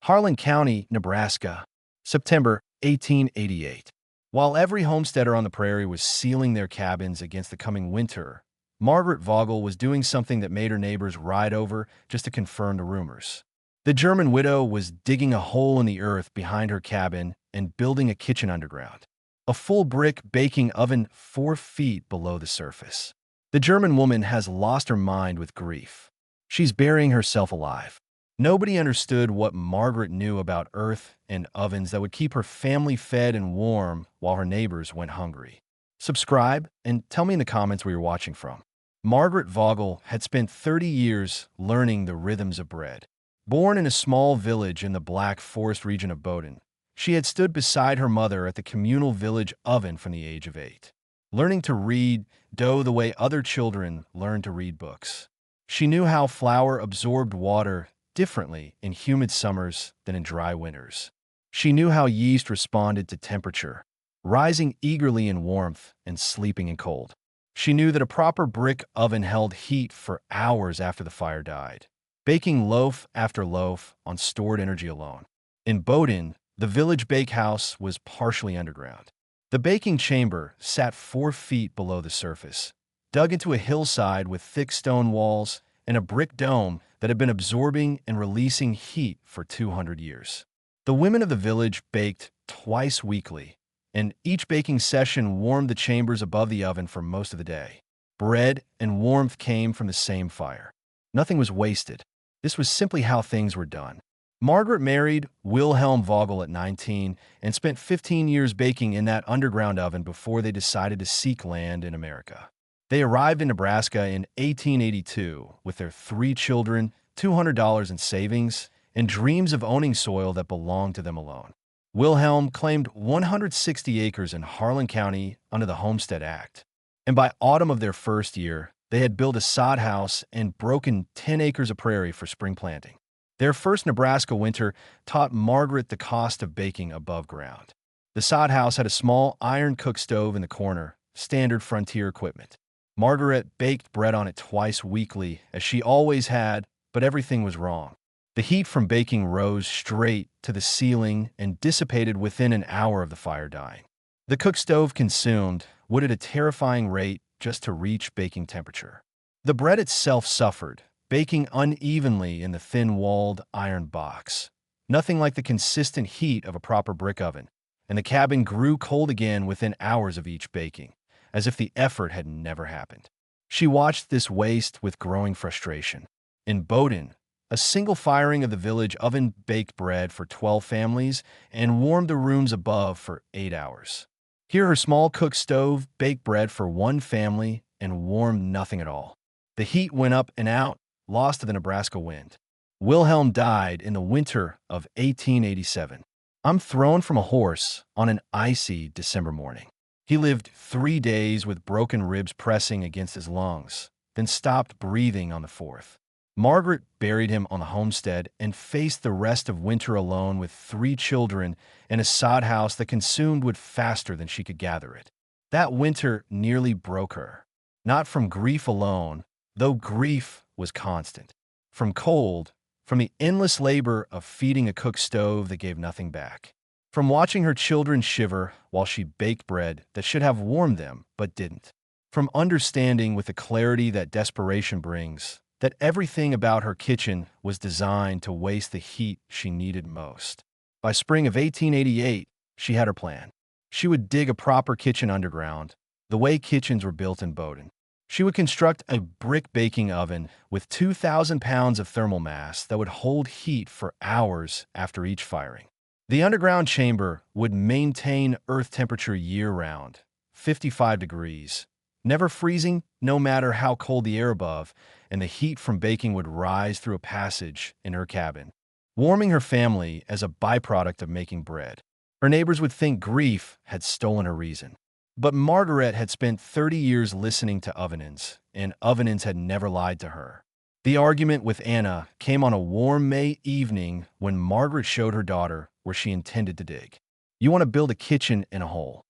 Harland County, Nebraska, September 1888. While every homesteader on the prairie was sealing their cabins against the coming winter, Margaret Vogle was doing something that made her neighbors ride over just to confirm the rumors. The German widow was digging a hole in the earth behind her cabin and building a kitchen underground, a full brick baking oven 4 feet below the surface. The German woman has lost her mind with grief. She's burying herself alive. Nobody understood what Margaret knew about earth and ovens that would keep her family fed and warm while her neighbors went hungry. Subscribe and tell me in the comments where you're watching from. Margaret Vogle had spent 30 years learning the rhythms of bread. Born in a small village in the Black Forest region of Bowdoin, she had stood beside her mother at the communal village oven from the age of 8, learning to read dough the way other children learn to read books. She knew how flour absorbed water differently in humid summers than in dry winters. She knew how yeast responded to temperature, rising eagerly in warmth and sleeping in cold. She knew that a proper brick oven held heat for hours after the fire died, baking loaf after loaf on stored energy alone. In Bowdoin, the village bakehouse was partially underground. The baking chamber sat 4 feet below the surface, dug into a hillside with thick stone walls and a brick dome that had been absorbing and releasing heat for 200 years. The women of the village baked twice weekly, and each baking session warmed the chambers above the oven for most of the day. Bread and warmth came from the same fire. Nothing was wasted. This was simply how things were done. Margaret married Wilhelm Vogle at 19 and spent 15 years baking in that underground oven before they decided to seek land in America. They arrived in Nebraska in 1882 with their 3 children, $200 in savings, and dreams of owning soil that belonged to them alone. Wilhelm claimed 160 acres in Harland County under the Homestead Act, and by autumn of their first year, they had built a sod house and broken 10 acres of prairie for spring planting. Their first Nebraska winter taught Margaret the cost of baking above ground. The sod house had a small iron cook stove in the corner, standard frontier equipment. Margaret baked bread on it twice weekly, as she always had, but everything was wrong. The heat from baking rose straight to the ceiling and dissipated within an hour of the fire dying. The cook stove consumed wood at a terrifying rate just to reach baking temperature. The bread itself suffered, baking unevenly in the thin-walled iron box. Nothing like the consistent heat of a proper brick oven, and the cabin grew cold again within hours of each baking, as if the effort had never happened. She watched this waste with growing frustration. In Bowdoin, a single firing of the village oven baked bread for 12 families and warmed the rooms above for 8 hours. Here, her small cook stove baked bread for 1 family and warmed nothing at all. The heat went up and out, lost to the Nebraska wind. Wilhelm died in the winter of 1887. I'm thrown from a horse on an icy December morning. He lived 3 days with broken ribs pressing against his lungs, then stopped breathing on the 4th. Margaret buried him on the homestead and faced the rest of winter alone with 3 children in a sod house that consumed wood faster than she could gather it. That winter nearly broke her, not from grief alone, though grief was constant. From cold, from the endless labor of feeding a cook stove that gave nothing back. From watching her children shiver while she baked bread that should have warmed them but didn't. From understanding with the clarity that desperation brings that everything about her kitchen was designed to waste the heat she needed most. By spring of 1888, she had her plan. She would dig a proper kitchen underground, the way kitchens were built in Bowdoin. She would construct a brick baking oven with 2,000 pounds of thermal mass that would hold heat for hours after each firing. The underground chamber would maintain earth temperature year-round, 55 degrees, never freezing no matter how cold the air above, and the heat from baking would rise through a passage in her cabin, warming her family as a byproduct of making bread. Her neighbors would think grief had stolen her reason. But Margaret had spent 30 years listening to ovenins, and ovenins had never lied to her. The argument with Anna came on a warm May evening when Margaret showed her daughter where she intended to dig. "You want to build a kitchen in a hole,"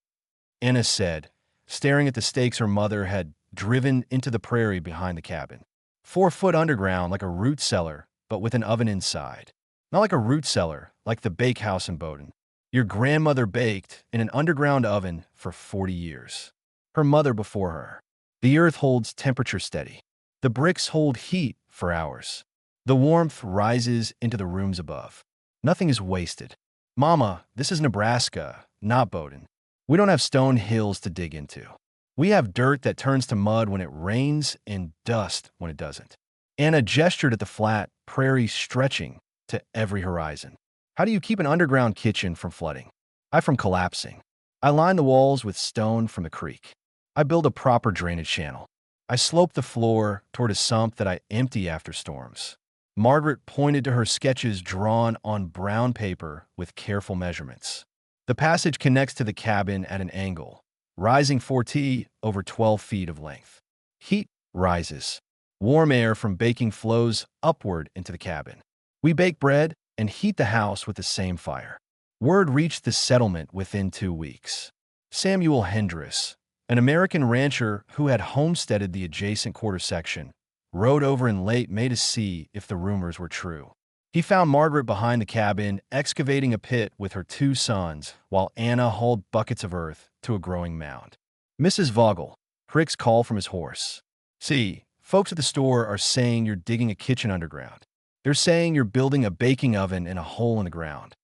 Anna said, staring at the stakes her mother had driven into the prairie behind the cabin. 4 foot underground like a root cellar, but with an oven inside. Not like a root cellar, like the bakehouse in Bowden. Your grandmother baked in an underground oven for 40 years. Her mother before her. The earth holds temperature steady. The bricks hold heat for hours. The warmth rises into the rooms above. Nothing is wasted. Mama, this is Nebraska, not Bowden. We don't have stone hills to dig into. We have dirt that turns to mud when it rains and dust when it doesn't. Anna gestured at the flat prairie stretching to every horizon. How do you keep an underground kitchen from flooding? From collapsing. I line the walls with stone from the creek. I build a proper drainage channel. I slope the floor toward a sump that I empty after storms. Margaret pointed to her sketches drawn on brown paper with careful measurements. The passage connects to the cabin at an angle, rising 4T over 12 feet of length. Heat rises. Warm air from baking flows upward into the cabin. We bake bread and heat the house with the same fire. Word reached the settlement within 2 weeks. Samuel Hendress, an American rancher who had homesteaded the adjacent quarter section, rode over in late May to see if the rumors were true. He found Margaret behind the cabin, excavating a pit with her 2 sons, while Anna hauled buckets of earth to a growing mound. Mrs. Vogle, Rick's call from his horse. See, folks at the store are saying you're digging a kitchen underground. They're saying you're building a baking oven in a hole in the ground.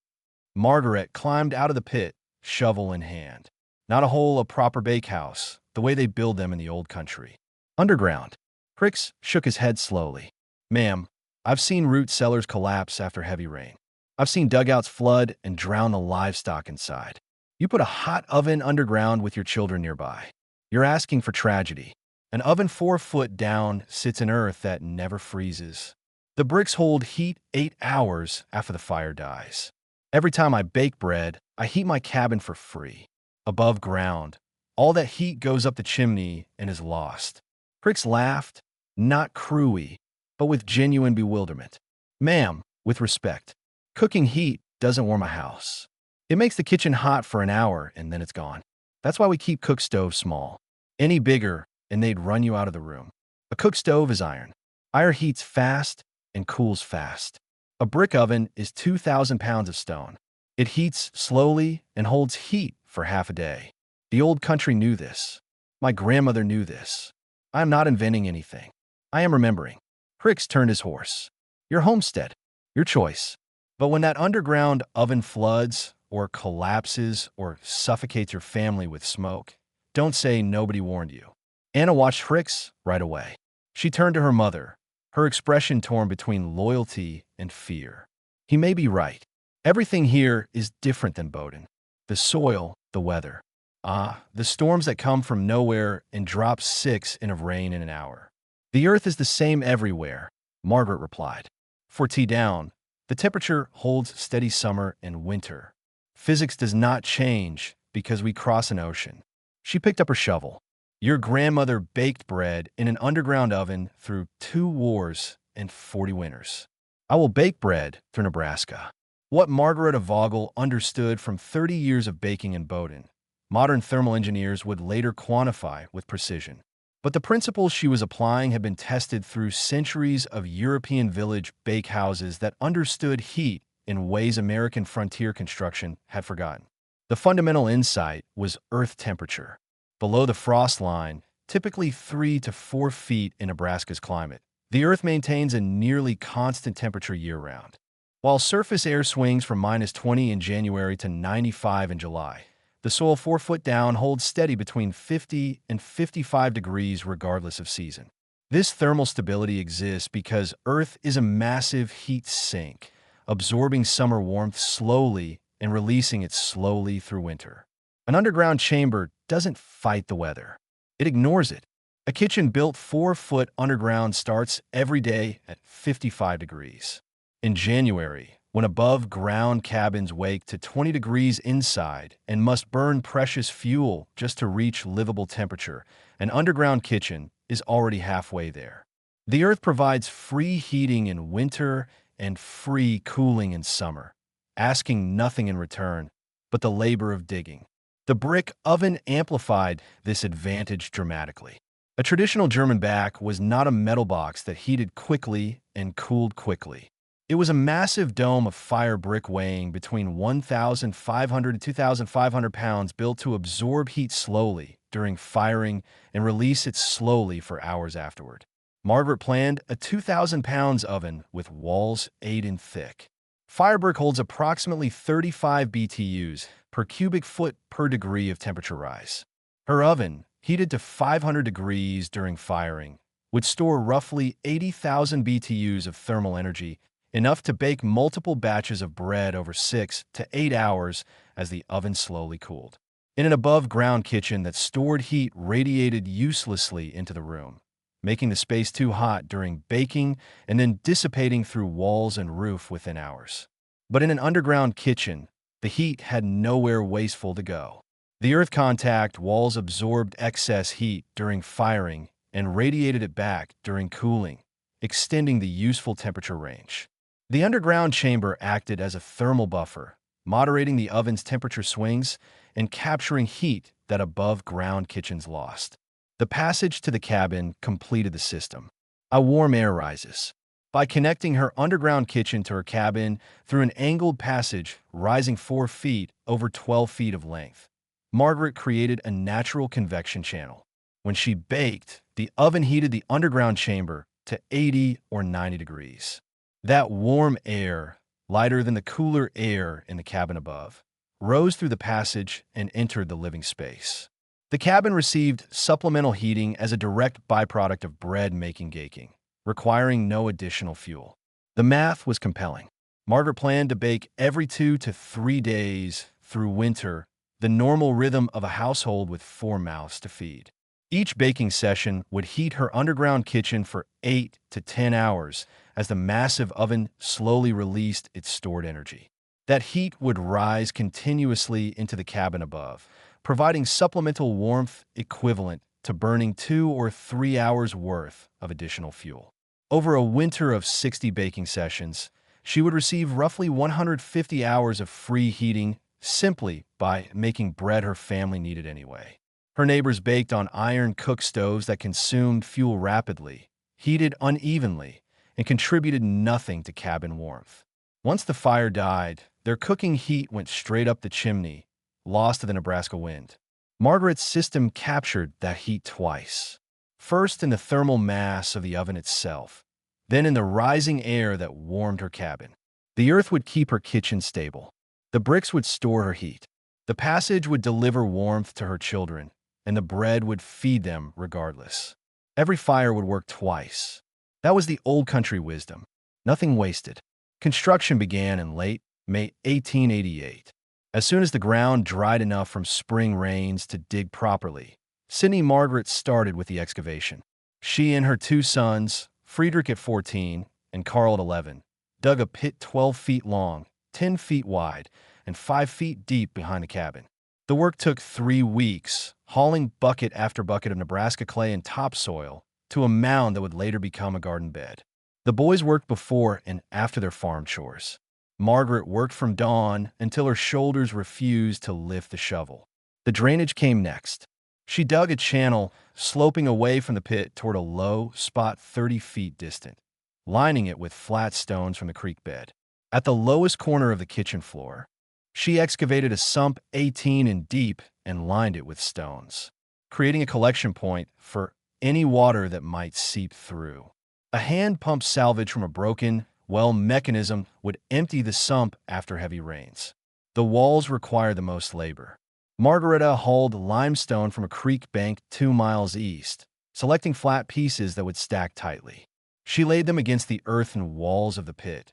Margaret climbed out of the pit, shovel in hand. Not a hole, a proper bakehouse, the way they build them in the old country. Underground. Cricks shook his head slowly. Ma'am, I've seen root cellars collapse after heavy rain. I've seen dugouts flood and drown the livestock inside. You put a hot oven underground with your children nearby. You're asking for tragedy. An oven 4 foot down sits in earth that never freezes. The bricks hold heat 8 hours after the fire dies. Every time I bake bread, I heat my cabin for free. Above ground, all that heat goes up the chimney and is lost. Cricks laughed, not crewy, but with genuine bewilderment. Ma'am, with respect, cooking heat doesn't warm a house. It makes the kitchen hot for an hour and then it's gone. That's why we keep cook stoves small. Any bigger, and they'd run you out of the room. A cook stove is iron. Iron heats fast and cools fast. A brick oven is 2,000 pounds of stone. It heats slowly and holds heat for half a day. The old country knew this. My grandmother knew this. I am not inventing anything. I am remembering. Cricks turned his horse. Your homestead. Your choice. But when that underground oven floods, or collapses, or suffocates your family with smoke, don't say nobody warned you. Anna watched Cricks right away. She turned to her mother, her expression torn between loyalty and fear. He may be right. Everything here is different than Bowden. The soil, the weather. The storms that come from nowhere and drop 6 in of rain in an hour. The earth is the same everywhere, Margaret replied. 4T down, the temperature holds steady summer and winter. Physics does not change because we cross an ocean. She picked up her shovel. Your grandmother baked bread in an underground oven through 2 wars and 40 winters. I will bake bread through Nebraska. What Margaret Vogle understood from 30 years of baking in Bowden, modern thermal engineers would later quantify with precision. But the principles she was applying had been tested through centuries of European village bakehouses that understood heat in ways American frontier construction had forgotten. The fundamental insight was earth temperature. Below the frost line, typically 3 to 4 feet in Nebraska's climate, the earth maintains a nearly constant temperature year-round. While surface air swings from -20 in January to 95 in July, the soil 4 foot down holds steady between 50 and 55 degrees regardless of season. This thermal stability exists because Earth is a massive heat sink, absorbing summer warmth slowly and releasing it slowly through winter. An underground chamber doesn't fight the weather. It ignores it. A kitchen built 4 foot underground starts every day at 55 degrees. In January, when above-ground cabins wake to 20 degrees inside and must burn precious fuel just to reach livable temperature, an underground kitchen is already halfway there. The earth provides free heating in winter and free cooling in summer, asking nothing in return but the labor of digging. The brick oven amplified this advantage dramatically. A traditional German back was not a metal box that heated quickly and cooled quickly. It was a massive dome of fire brick weighing between 1,500 to 2,500 pounds, built to absorb heat slowly during firing and release it slowly for hours afterward. Margaret planned a 2,000 pounds oven with walls 8 in thick. Firebrick holds approximately 35 BTUs per cubic foot per degree of temperature rise. Her oven, heated to 500 degrees during firing, would store roughly 80,000 BTUs of thermal energy, enough to bake multiple batches of bread over 6 to 8 hours as the oven slowly cooled. In an above-ground kitchen that stored heat radiated uselessly into the room, making the space too hot during baking and then dissipating through walls and roof within hours. But in an underground kitchen, the heat had nowhere wasteful to go. The earth contact walls absorbed excess heat during firing and radiated it back during cooling, extending the useful temperature range. The underground chamber acted as a thermal buffer, moderating the oven's temperature swings and capturing heat that above-ground kitchens lost. The passage to the cabin completed the system. A warm air rises. By connecting her underground kitchen to her cabin through an angled passage rising 4 feet over 12 feet of length, Margaret created a natural convection channel. When she baked, the oven heated the underground chamber to 80 or 90 degrees. That warm air, lighter than the cooler air in the cabin above, rose through the passage and entered the living space. The cabin received supplemental heating as a direct byproduct of bread-making gaking, requiring no additional fuel. The math was compelling. Margaret planned to bake every 2 to 3 days through winter, the normal rhythm of a household with 4 mouths to feed. Each baking session would heat her underground kitchen for 8 to 10 hours as the massive oven slowly released its stored energy. That heat would rise continuously into the cabin above, providing supplemental warmth equivalent to burning 2 or 3 hours' worth of additional fuel. Over a winter of 60 baking sessions, she would receive roughly 150 hours of free heating simply by making bread her family needed anyway. Her neighbors baked on iron cook stoves that consumed fuel rapidly, heated unevenly, and contributed nothing to cabin warmth. Once the fire died, their cooking heat went straight up the chimney, lost to the Nebraska wind. Margaret's system captured that heat twice. First in the thermal mass of the oven itself, then in the rising air that warmed her cabin. The earth would keep her kitchen stable. The bricks would store her heat. The passage would deliver warmth to her children, and the bread would feed them regardless. Every fire would work twice. That was the old country wisdom. Nothing wasted. Construction began in late May 1888. As soon as the ground dried enough from spring rains to dig properly, Sydney Margaret started with the excavation. She and her 2 sons, Friedrich at 14 and Carl at 11, dug a pit 12 feet long, 10 feet wide, and 5 feet deep behind the cabin. The work took 3 weeks, hauling bucket after bucket of Nebraska clay and topsoil to a mound that would later become a garden bed. The boys worked before and after their farm chores. Margaret worked from dawn until her shoulders refused to lift the shovel. The drainage came next. She dug a channel, sloping away from the pit toward a low spot 30 feet distant, lining it with flat stones from the creek bed. At the lowest corner of the kitchen floor, she excavated a sump 18 in deep and lined it with stones, creating a collection point for any water that might seep through. A hand pump salvaged from a broken well mechanism would empty the sump after heavy rains. The walls required the most labor. Margareta hauled limestone from a creek bank 2 miles east, selecting flat pieces that would stack tightly. She laid them against the earthen walls of the pit,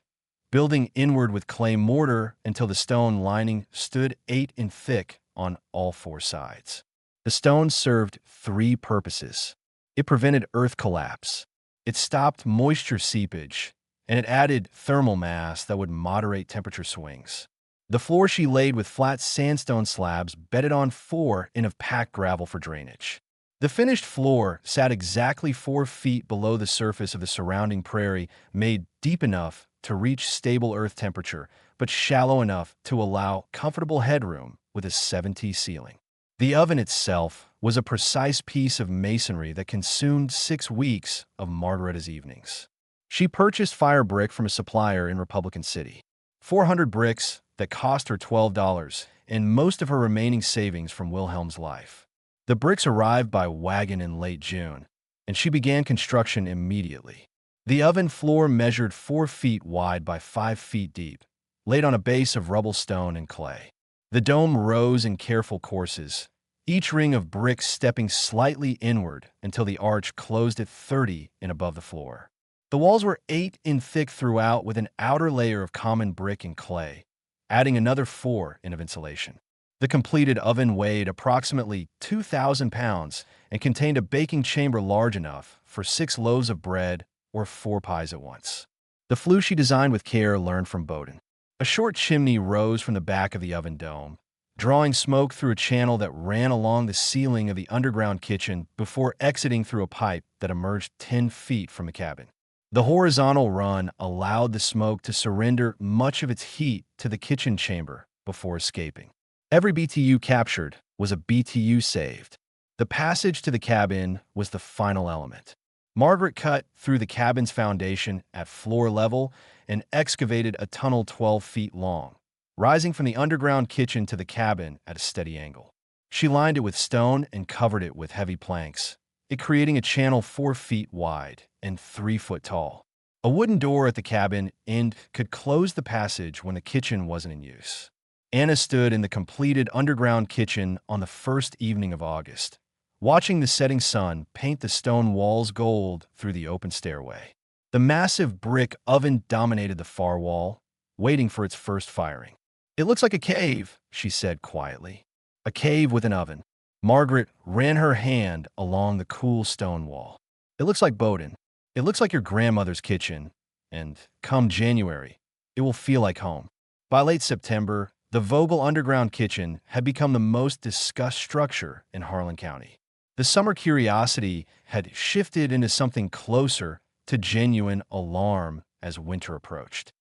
building inward with clay mortar until the stone lining stood 8 in thick on all 4 sides. The stone served 3 purposes. It prevented earth collapse, it stopped moisture seepage, and it added thermal mass that would moderate temperature swings. The floor she laid with flat sandstone slabs bedded on 4 in of packed gravel for drainage. The finished floor sat exactly 4 feet below the surface of the surrounding prairie, made deep enough to reach stable earth temperature, but shallow enough to allow comfortable headroom with a 70 ceiling. The oven itself was a precise piece of masonry that consumed 6 weeks of Margareta's evenings. She purchased fire brick from a supplier in Republican City. 400 bricks that cost her $12 and most of her remaining savings from Wilhelm's life. The bricks arrived by wagon in late June, and she began construction immediately. The oven floor measured 4 feet wide by 5 feet deep, laid on a base of rubble stone and clay. The dome rose in careful courses, each ring of bricks stepping slightly inward until the arch closed at 30 in above the floor. The walls were 8 in thick throughout with an outer layer of common brick and clay, adding another 4 in of insulation. The completed oven weighed approximately 2,000 pounds and contained a baking chamber large enough for 6 loaves of bread or 4 pies at once. The flue she designed with care learned from Bowden. A short chimney rose from the back of the oven dome, drawing smoke through a channel that ran along the ceiling of the underground kitchen before exiting through a pipe that emerged 10 feet from the cabin. The horizontal run allowed the smoke to surrender much of its heat to the kitchen chamber before escaping. Every BTU captured was a BTU saved. The passage to the cabin was the final element. Margaret cut through the cabin's foundation at floor level and excavated a tunnel 12 feet long, rising from the underground kitchen to the cabin at a steady angle. She lined it with stone and covered it with heavy planks, it creating a channel 4 feet wide and 3 foot tall. A wooden door at the cabin end could close the passage when the kitchen wasn't in use. Anna stood in the completed underground kitchen on the first evening of August, watching the setting sun paint the stone walls gold through the open stairway. The massive brick oven dominated the far wall, waiting for its first firing. "It looks like a cave," she said quietly. "A cave with an oven." Margaret ran her hand along the cool stone wall. "It looks like Bowden. It looks like your grandmother's kitchen, and come January, it will feel like home." By late September, the Vogle underground kitchen had become the most discussed structure in Harland County. The summer curiosity had shifted into something closer to genuine alarm as winter approached.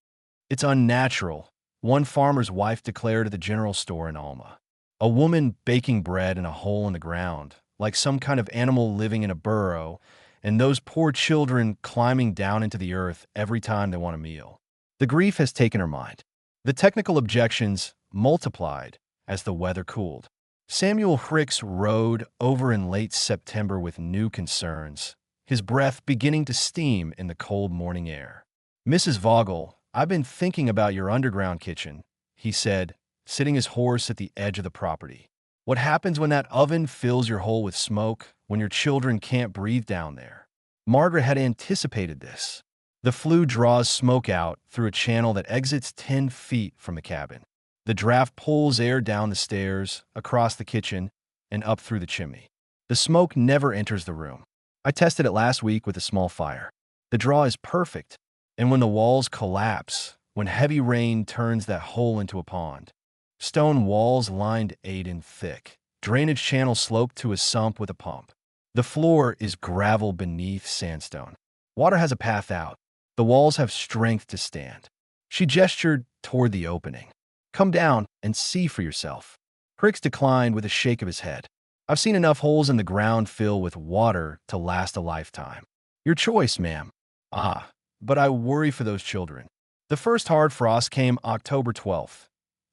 "It's unnatural," one farmer's wife declared at the general store in Alma. A woman baking bread in a hole in the ground, like some kind of animal living in a burrow, and those poor children climbing down into the earth every time they want a meal. The grief has taken her mind. The technical objections multiplied as the weather cooled. Samuel Hicks rode over in late September with new concerns, his breath beginning to steam in the cold morning air. "Mrs. Vogle, I've been thinking about your underground kitchen," he said, sitting his horse at the edge of the property. "What happens when that oven fills your hole with smoke, when your children can't breathe down there?" Margaret had anticipated this. The flue draws smoke out through a channel that exits 10 feet from the cabin. The draft pulls air down the stairs, across the kitchen, and up through the chimney. The smoke never enters the room. I tested it last week with a small fire. The draw is perfect, and when the walls collapse, when heavy rain turns that hole into a pond. Stone walls lined 8 in thick. Drainage channel sloped to a sump with a pump. The floor is gravel beneath sandstone. Water has a path out. The walls have strength to stand. She gestured toward the opening. "Come down and see for yourself." Hicks declined with a shake of his head. "I've seen enough holes in the ground fill with water to last a lifetime." "Your choice, ma'am." "Ah, but I worry for those children." The first hard frost came October 12th.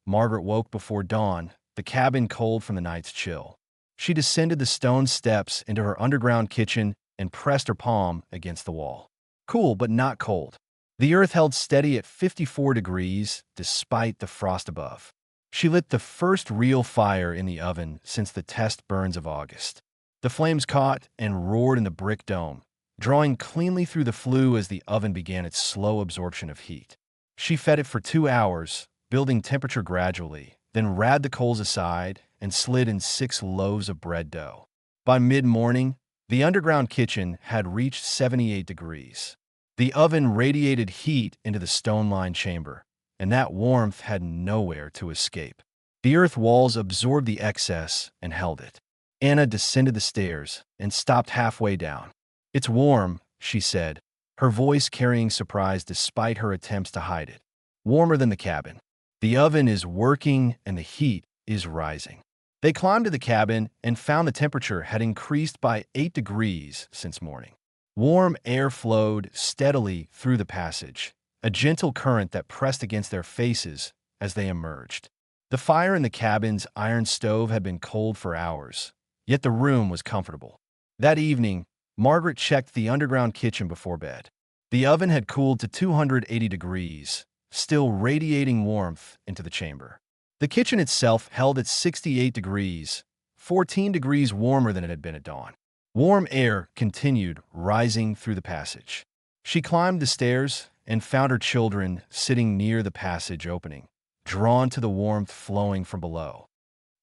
Margaret woke before dawn, the cabin cold from the night's chill. She descended the stone steps into her underground kitchen and pressed her palm against the wall. Cool, but not cold. The earth held steady at 54 degrees despite the frost above. She lit the first real fire in the oven since the test burns of August. The flames caught and roared in the brick dome, drawing cleanly through the flue as the oven began its slow absorption of heat. She fed it for 2 hours, building temperature gradually, then rabbed the coals aside and slid in 6 loaves of bread dough. By mid-morning, the underground kitchen had reached 78 degrees. The oven radiated heat into the stone-lined chamber, and that warmth had nowhere to escape. The earth walls absorbed the excess and held it. Anna descended the stairs and stopped halfway down. "It's warm," she said, her voice carrying surprise despite her attempts to hide it. "Warmer than the cabin. The oven is working and the heat is rising." They climbed to the cabin and found the temperature had increased by 8 degrees since morning. Warm air flowed steadily through the passage, a gentle current that pressed against their faces as they emerged. The fire in the cabin's iron stove had been cold for hours, yet the room was comfortable. That evening, Margaret checked the underground kitchen before bed. The oven had cooled to 280 degrees, still radiating warmth into the chamber. The kitchen itself held at 68 degrees, 14 degrees warmer than it had been at dawn. Warm air continued rising through the passage. She climbed the stairs and found her children sitting near the passage opening, drawn to the warmth flowing from below.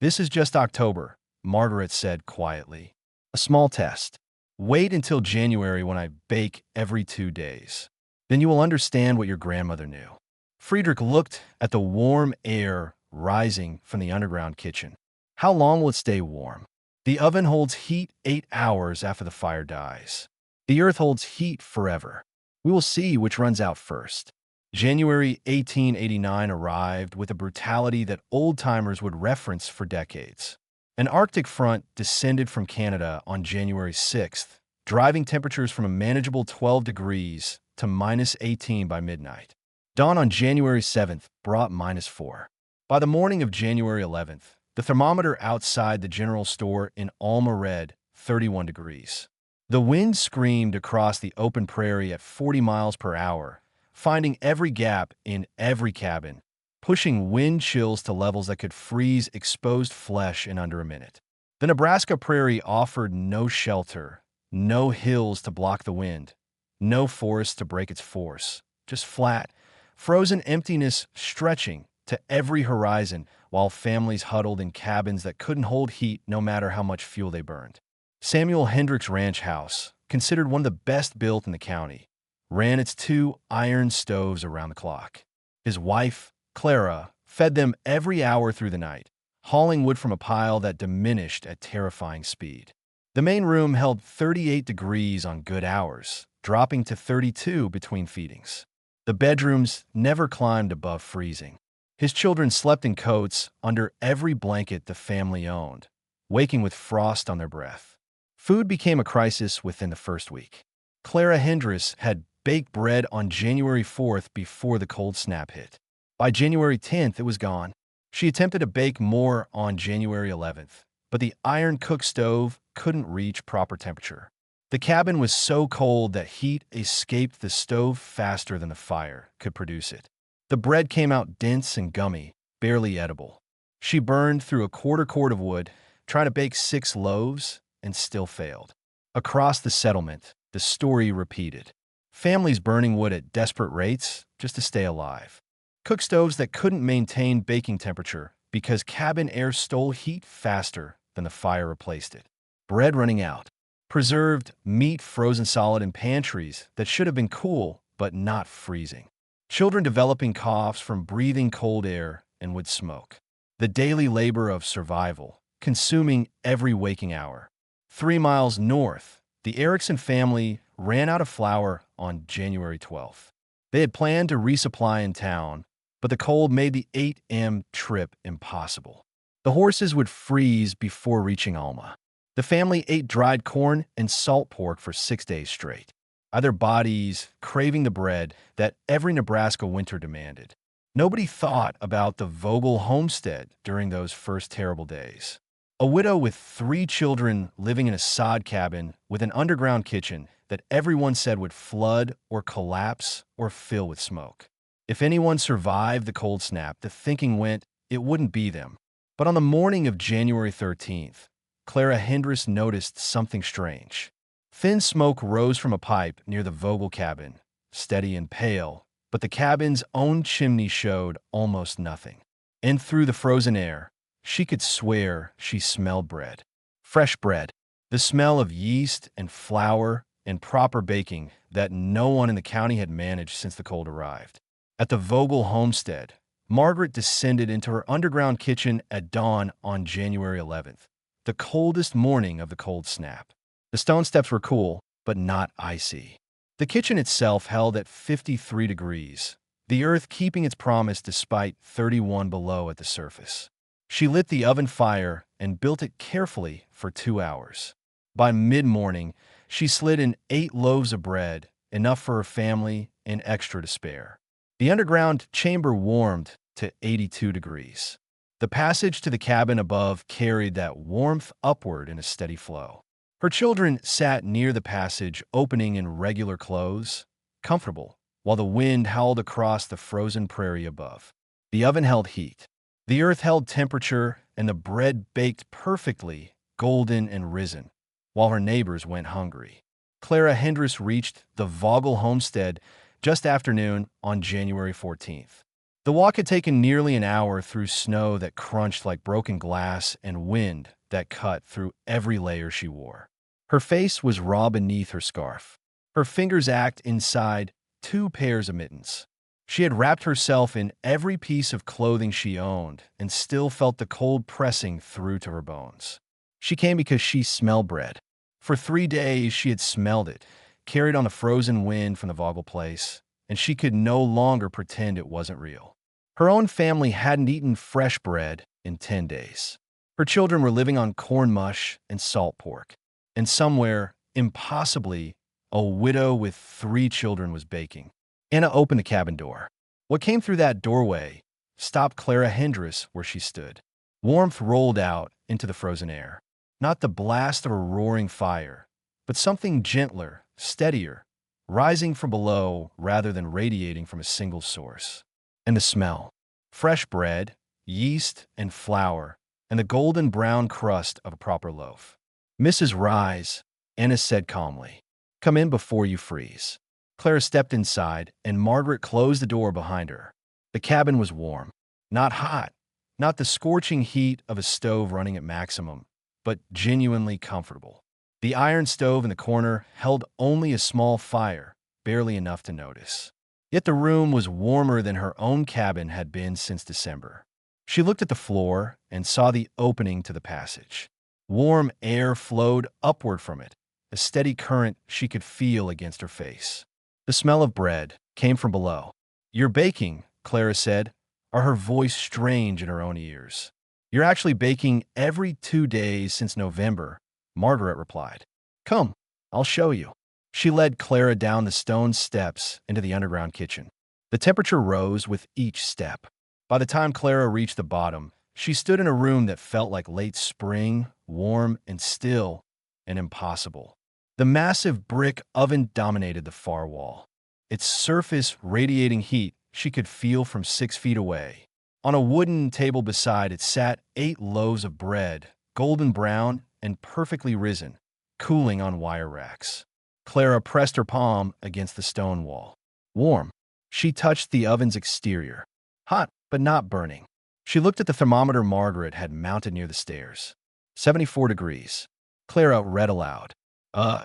"This is just October," Margaret said quietly. "A small test. Wait until January when I bake every 2 days. Then you will understand what your grandmother knew." Friedrich looked at the warm air rising from the underground kitchen. "How long will it stay warm?" "The oven holds heat 8 hours after the fire dies. The earth holds heat forever. We will see which runs out first." January 1889 arrived with a brutality that old-timers would reference for decades. An Arctic front descended from Canada on January 6th, driving temperatures from a manageable 12 degrees to -18 by midnight. Dawn on January 7th brought -4. By the morning of January 11th, the thermometer outside the general store in Alma read 31 degrees. The wind screamed across the open prairie at 40 miles per hour, finding every gap in every cabin, pushing wind chills to levels that could freeze exposed flesh in under a minute. The Nebraska prairie offered no shelter, no hills to block the wind, no forest to break its force, just flat, frozen emptiness stretching to every horizon while families huddled in cabins that couldn't hold heat no matter how much fuel they burned. Samuel Hendrick's ranch house, considered one of the best built in the county, ran its 2 iron stoves around the clock. His wife, Clara, fed them every hour through the night, hauling wood from a pile that diminished at terrifying speed. The main room held 38 degrees on good hours, dropping to 32 between feedings. The bedrooms never climbed above freezing. His children slept in coats under every blanket the family owned, waking with frost on their breath. Food became a crisis within the first week. Clara Hendricks had baked bread on January 4th before the cold snap hit. By January 10th, it was gone. She attempted to bake more on January 11th, but the iron cook stove couldn't reach proper temperature. The cabin was so cold that heat escaped the stove faster than the fire could produce it. The bread came out dense and gummy, barely edible. She burned through a quarter quart of wood, trying to bake 6 loaves, and still failed. Across the settlement, the story repeated. Families burning wood at desperate rates just to stay alive. Cook stoves that couldn't maintain baking temperature because cabin air stole heat faster than the fire replaced it. Bread running out. Preserved meat frozen solid in pantries that should have been cool but not freezing. Children developing coughs from breathing cold air and wood smoke. The daily labor of survival, consuming every waking hour. 3 miles north, the Erickson family ran out of flour on January 12th. They had planned to resupply in town, but the cold made the 8 m trip impossible. The horses would freeze before reaching Alma. The family ate dried corn and salt pork for 6 days straight, their bodies craving the bread that every Nebraska winter demanded. Nobody thought about the Vogle homestead during those first terrible days. A widow with 3 children living in a sod cabin with an underground kitchen that everyone said would flood or collapse or fill with smoke. If anyone survived the cold snap, the thinking went it wouldn't be them. But on the morning of January 13th, Clara Hendricks noticed something strange. Thin smoke rose from a pipe near the Vogle cabin, steady and pale, but the cabin's own chimney showed almost nothing. And through the frozen air, she could swear she smelled bread. Fresh bread, the smell of yeast and flour and proper baking that no one in the county had managed since the cold arrived. At the Vogle homestead, Margaret descended into her underground kitchen at dawn on January 11th, the coldest morning of the cold snap. The stone steps were cool, but not icy. The kitchen itself held at 53 degrees, the earth keeping its promise despite 31 below at the surface. She lit the oven fire and built it carefully for 2 hours. By mid-morning, She slid in 8 loaves of bread, enough for her family and extra to spare. The underground chamber warmed to 82 degrees. The passage to the cabin above carried that warmth upward in a steady flow. Her children sat near the passage opening in regular clothes, comfortable, while the wind howled across the frozen prairie above. The oven held heat. The earth held temperature, and the bread baked perfectly, golden and risen, while her neighbors went hungry. Clara Hendress reached the Vogle homestead just after noon on January 14th. The walk had taken nearly an hour through snow that crunched like broken glass and wind that cut through every layer she wore. Her face was raw beneath her scarf. Her fingers ached inside 2 pairs of mittens. She had wrapped herself in every piece of clothing she owned and still felt the cold pressing through to her bones. She came because she smelled bread. For 3 days she had smelled it, carried on the frozen wind from the Vogle place, and she could no longer pretend it wasn't real. Her own family hadn't eaten fresh bread in 10 days. Her children were living on corn mush and salt pork. And somewhere, impossibly, a widow with 3 children was baking. Anna opened the cabin door. What came through that doorway stopped Clara Hendress where she stood. Warmth rolled out into the frozen air. Not the blast of a roaring fire, but something gentler, steadier, rising from below rather than radiating from a single source. And the smell. Fresh bread, yeast, and flour, and the golden brown crust of a proper loaf. "Mrs. Rise," Anna said calmly. "Come in before you freeze." Clara stepped inside, and Margaret closed the door behind her. The cabin was warm. Not hot, not the scorching heat of a stove running at maximum, but genuinely comfortable. The iron stove in the corner held only a small fire, barely enough to notice. Yet the room was warmer than her own cabin had been since December. She looked at the floor and saw the opening to the passage. Warm air flowed upward from it, a steady current she could feel against her face. The smell of bread came from below. "You're baking," Clara said, or her voice strange in her own ears. "You're actually baking every 2 days since November," Margaret replied. "Come, I'll show you." She led Clara down the stone steps into the underground kitchen. The temperature rose with each step. By the time Clara reached the bottom, she stood in a room that felt like late spring, warm and still, and impossible. The massive brick oven dominated the far wall. Its surface radiating heat she could feel from 6 feet away. On a wooden table beside it sat 8 loaves of bread, golden brown and perfectly risen, cooling on wire racks. Clara pressed her palm against the stone wall. Warm. She touched the oven's exterior. Hot, but not burning. She looked at the thermometer Margaret had mounted near the stairs. 74 degrees. Clara read aloud.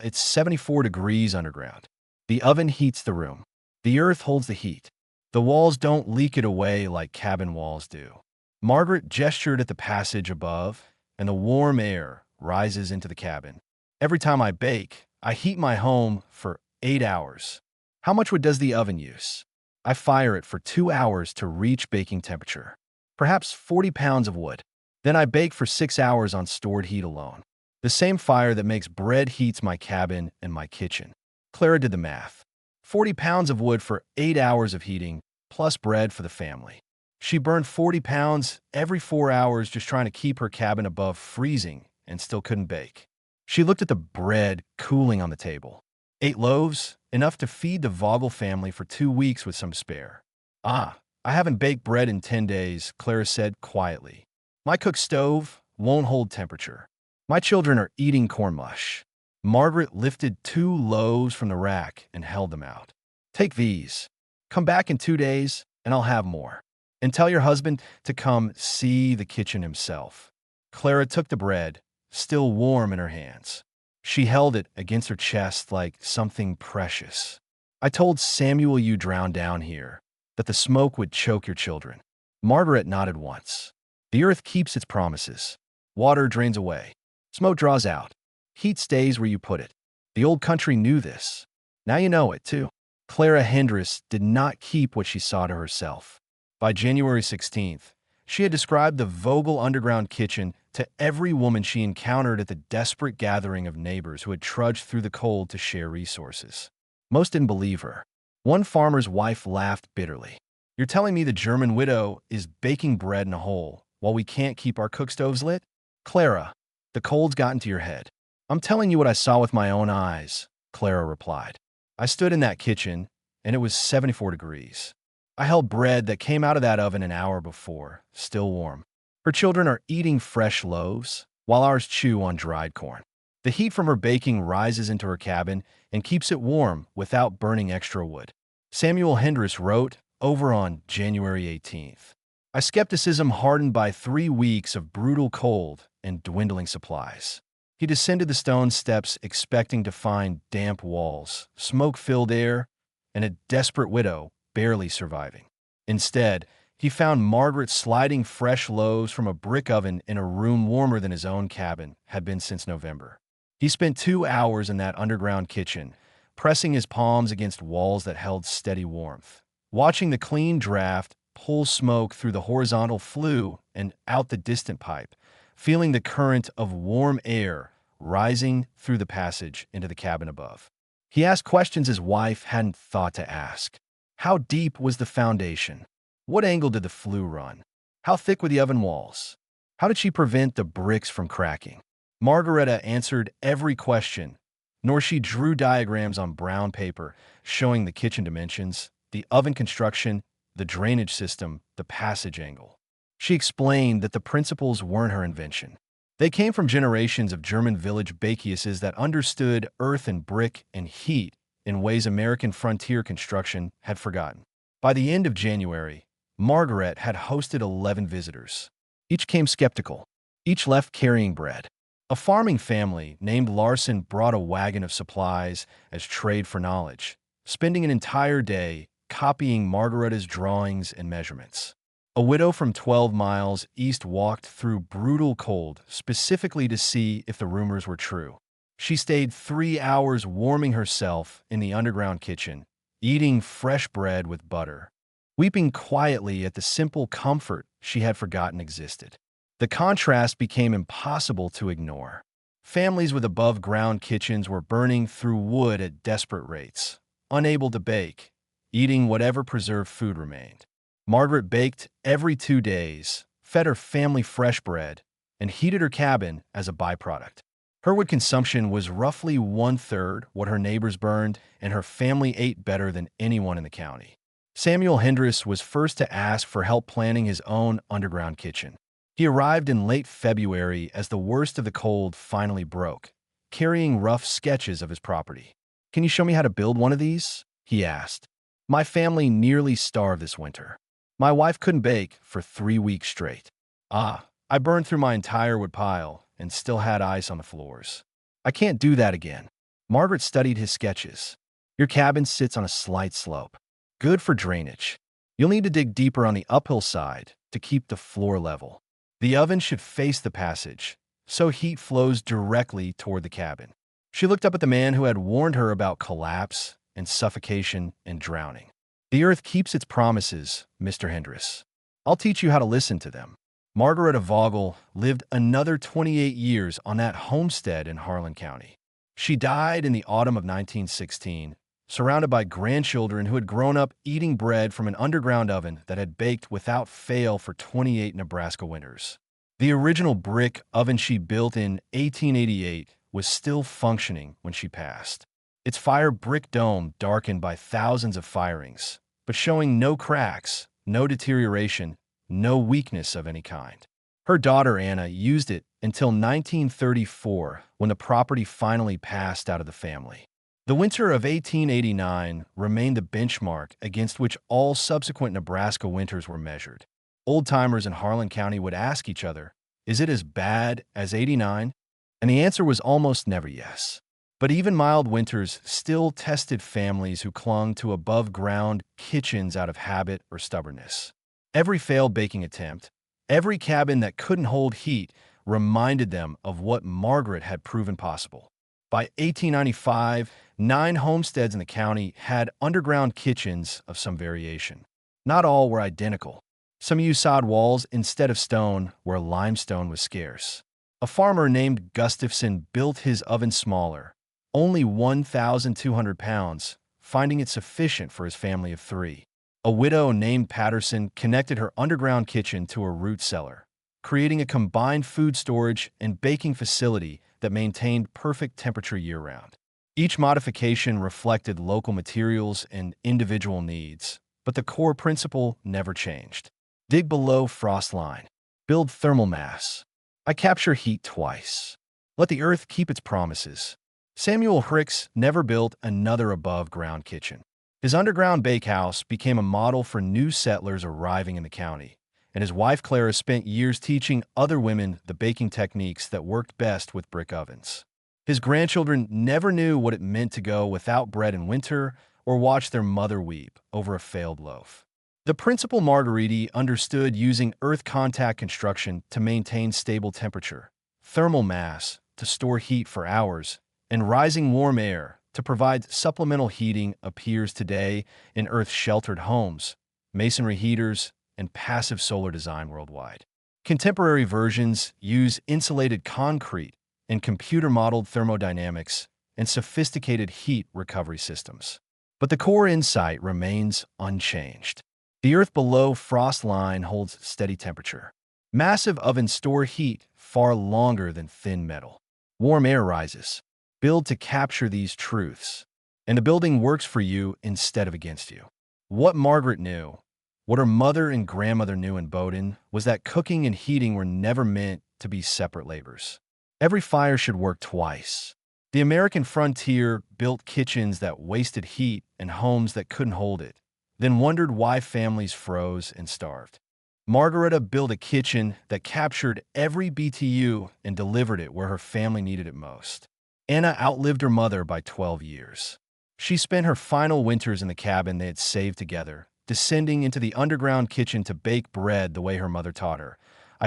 It's 74 degrees underground. The oven heats the room. The earth holds the heat. The walls don't leak it away like cabin walls do." Margaret gestured at the passage above, and the warm air rises into the cabin. "Every time I bake, I heat my home for 8 hours. How much wood does the oven use? I fire it for 2 hours to reach baking temperature. Perhaps 40 pounds of wood. Then I bake for 6 hours on stored heat alone. The same fire that makes bread heats my cabin and my kitchen." Clara did the math. 40 pounds of wood for 8 hours of heating, plus bread for the family. She burned 40 pounds every 4 hours just trying to keep her cabin above freezing and still couldn't bake. She looked at the bread cooling on the table. 8 loaves, enough to feed the Vogle family for 2 weeks with some spare. "I haven't baked bread in 10 days, Clara said quietly. "My cook stove won't hold temperature. My children are eating corn mush." Margaret lifted 2 loaves from the rack and held them out. "Take these. Come back in 2 days, and I'll have more. And tell your husband to come see the kitchen himself." Clara took the bread, still warm in her hands. She held it against her chest like something precious. "I told Samuel you drowned down here, that the smoke would choke your children." Margaret nodded once. "The earth keeps its promises. Water drains away. Smoke draws out. Heat stays where you put it. The old country knew this. Now you know it, too." Clara Hendress did not keep what she saw to herself. By January 16th, she had described the Vogle underground kitchen to every woman she encountered at the desperate gathering of neighbors who had trudged through the cold to share resources. Most didn't believe her. One farmer's wife laughed bitterly. "You're telling me the German widow is baking bread in a hole while we can't keep our cook stoves lit? Clara, the cold's gotten to your head." "I'm telling you what I saw with my own eyes," Clara replied. "I stood in that kitchen, and it was 74 degrees. I held bread that came out of that oven an hour before, still warm. Her children are eating fresh loaves, while ours chew on dried corn. The heat from her baking rises into her cabin and keeps it warm without burning extra wood." Samuel Hendris wrote over on January 18th. "My skepticism hardened by 3 weeks of brutal cold and dwindling supplies." He descended the stone steps expecting to find damp walls, smoke-filled air, and a desperate widow barely surviving. Instead, he found Margaret sliding fresh loaves from a brick oven in a room warmer than his own cabin had been since November. He spent 2 hours in that underground kitchen, pressing his palms against walls that held steady warmth, watching the clean draft pull smoke through the horizontal flue and out the distant pipe, feeling the current of warm air rising through the passage into the cabin above. He asked questions his wife hadn't thought to ask. How deep was the foundation? What angle did the flue run? How thick were the oven walls? How did she prevent the bricks from cracking? Margareta answered every question, nor she drew diagrams on brown paper showing the kitchen dimensions, the oven construction, the drainage system, the passage angle. She explained that the principles weren't her invention. They came from generations of German village bakiuses that understood earth and brick and heat in ways American frontier construction had forgotten. By the end of January, Margaret had hosted 11 visitors. Each came skeptical. Each left carrying bread. A farming family named Larson brought a wagon of supplies as trade for knowledge, spending an entire day copying Margareta's drawings and measurements. A widow from 12 miles east walked through brutal cold specifically to see if the rumors were true. She stayed 3 hours warming herself in the underground kitchen, eating fresh bread with butter, weeping quietly at the simple comfort she had forgotten existed. The contrast became impossible to ignore. Families with above-ground kitchens were burning through wood at desperate rates, unable to bake, eating whatever preserved food remained. Margaret baked every 2 days, fed her family fresh bread, and heated her cabin as a byproduct. Her wood consumption was roughly 1/3 what her neighbors burned, and her family ate better than anyone in the county. Samuel Hendris was first to ask for help planning his own underground kitchen. He arrived in late February as the worst of the cold finally broke, carrying rough sketches of his property. "Can you show me how to build one of these?" he asked. "My family nearly starved this winter. My wife couldn't bake for 3 weeks straight. I burned through my entire wood pile and still had ice on the floors. I can't do that again." Margaret studied his sketches. "Your cabin sits on a slight slope. Good for drainage. You'll need to dig deeper on the uphill side to keep the floor level. The oven should face the passage, so heat flows directly toward the cabin." She looked up at the man who had warned her about collapse and suffocation and drowning. "The earth keeps its promises, Mr. Hendris. I'll teach you how to listen to them." Margaret Vogle lived another 28 years on that homestead in Harland County. She died in the autumn of 1916, surrounded by grandchildren who had grown up eating bread from an underground oven that had baked without fail for 28 Nebraska winters. The original brick oven she built in 1888 was still functioning when she passed. Its fire brick dome darkened by thousands of firings, but showing no cracks, no deterioration, no weakness of any kind. Her daughter Anna used it until 1934, when the property finally passed out of the family. The winter of 1889 remained the benchmark against which all subsequent Nebraska winters were measured. Old-timers in Harlan County would ask each other, "Is it as bad as '89?" And the answer was almost never yes. But even mild winters still tested families who clung to above-ground kitchens out of habit or stubbornness. Every failed baking attempt, every cabin that couldn't hold heat, reminded them of what Margaret had proven possible. By 1895, 9 homesteads in the county had underground kitchens of some variation. Not all were identical, Some used sod walls instead of stone where limestone was scarce. A farmer named Gustafson built his oven smaller, only 1,200 pounds, finding it sufficient for his family of 3. A widow named Patterson connected her underground kitchen to a root cellar, creating a combined food storage and baking facility that maintained perfect temperature year-round. Each modification reflected local materials and individual needs, but the core principle never changed. Dig below frost line. Build thermal mass. I capture heat twice. Let the earth keep its promises. Samuel Hicks never built another above-ground kitchen. His underground bakehouse became a model for new settlers arriving in the county, and his wife Clara spent years teaching other women the baking techniques that worked best with brick ovens. His grandchildren never knew what it meant to go without bread in winter or watch their mother weep over a failed loaf. The principal Marguerite understood using earth contact construction to maintain stable temperature, thermal mass to store heat for hours, and rising warm air to provide supplemental heating appears today in earth-sheltered homes, masonry heaters, and passive solar design worldwide. Contemporary versions use insulated concrete and computer-modeled thermodynamics and sophisticated heat recovery systems. But the core insight remains unchanged. The earth below frost line holds steady temperature. Massive ovens store heat far longer than thin metal. Warm air rises. Build to capture these truths, and the building works for you instead of against you. What Margaret knew, what her mother and grandmother knew in Bowdoin, was that cooking and heating were never meant to be separate labors. Every fire should work twice. The American frontier built kitchens that wasted heat and homes that couldn't hold it, then wondered why families froze and starved. Margareta built a kitchen that captured every BTU and delivered it where her family needed it most. Anna outlived her mother by 12 years. She spent her final winters in the cabin they had saved together, descending into the underground kitchen to bake bread the way her mother taught her,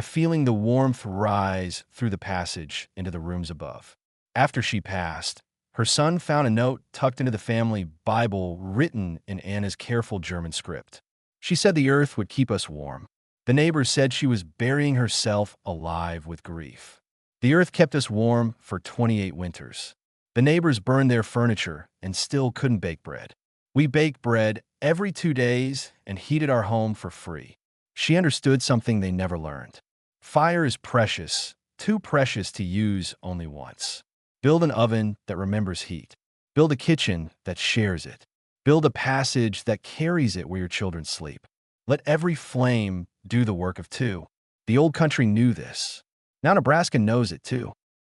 feeling the warmth rise through the passage into the rooms above. After she passed, her son found a note tucked into the family Bible written in Anna's careful German script. She said the earth would keep us warm. The neighbors said she was burying herself alive with grief. The earth kept us warm for 28 winters. The neighbors burned their furniture and still couldn't bake bread. We baked bread every 2 days and heated our home for free. She understood something they never learned. Fire is precious, too precious to use only once. Build an oven that remembers heat. Build a kitchen that shares it. Build a passage that carries it where your children sleep. Let every flame do the work of two. The old country knew this. Now Nebraska knows it too.